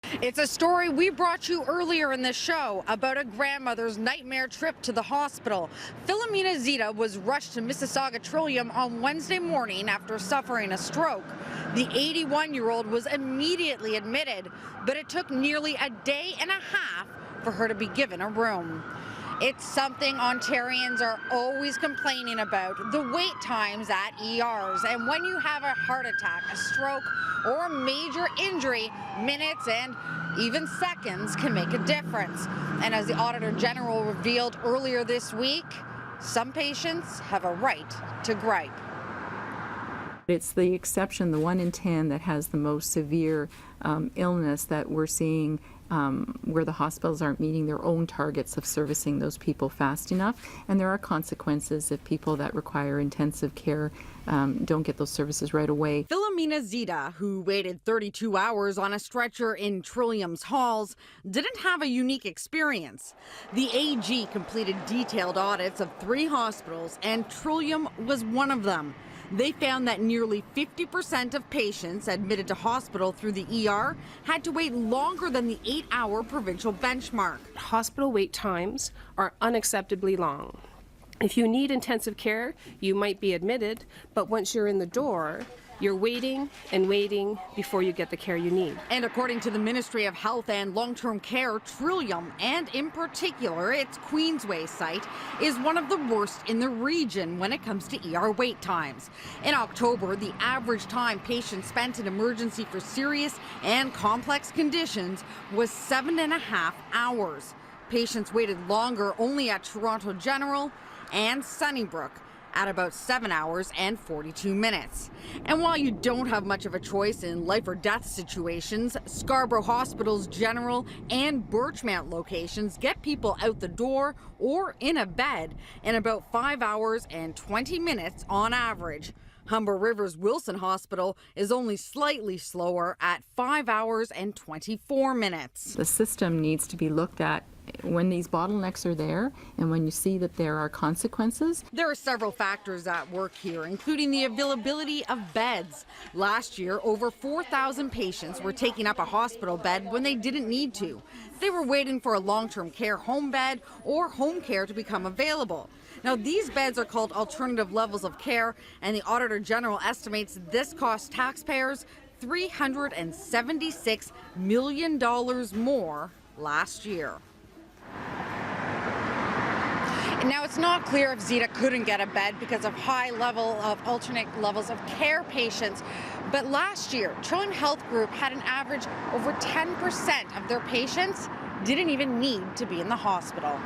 It's a story we brought you earlier in the show about a grandmother's nightmare trip to the hospital. Philomena Zita was rushed to Mississauga Trillium on Wednesday morning after suffering a stroke. The 81-year-old was immediately admitted, but it took nearly a day and a half for her to be given a room. It's something Ontarians are always complaining about, the wait times at ERs. And when you have a heart attack, a stroke, or a major injury, minutes and even seconds can make a difference. And as the Auditor General revealed earlier this week, some patients have a right to gripe. It's the exception, the 1 in 10 that has the most severe illness that we're seeing where the hospitals aren't meeting their own targets of servicing those people fast enough. And there are consequences if people that require intensive care don't get those services right away. Philomena Zita, who waited 32 hours on a stretcher in Trillium's halls, didn't have a unique experience. The AG completed detailed audits of 3 hospitals, and Trillium was one of them. They found that nearly 50% of patients admitted to hospital through the ER had to wait longer than the 8-hour provincial benchmark. Hospital wait times are unacceptably long. If you need intensive care, you might be admitted, but once you're in the door, you're waiting and waiting before you get the care you need. And according to the Ministry of Health and Long-Term Care, Trillium, and in particular its Queensway site, is one of the worst in the region when it comes to ER wait times. In October, the average time patients spent in emergency for serious and complex conditions was 7.5 hours. Patients waited longer only at Toronto General and Sunnybrook, at about 7 hours and 42 minutes. And while you don't have much of a choice in life or death situations, Scarborough Hospital's General and Birchmount locations get people out the door or in a bed in about 5 hours and 20 minutes on average. Humber River's Wilson Hospital is only slightly slower at 5 hours and 24 minutes. The system needs to be looked at when these bottlenecks are there and when you see that there are consequences. There are several factors at work here, including the availability of beds. Last year, over 4,000 patients were taking up a hospital bed when they didn't need to. They were waiting for a long-term care home bed or home care to become available. Now, these beds are called alternative levels of care, and the Auditor General estimates this cost taxpayers $376 million more last year. Now, it's not clear if Zita couldn't get a bed because of high level of alternate levels of care patients. But last year, Trillium Health Group had an average over 10% of their patients didn't even need to be in the hospital.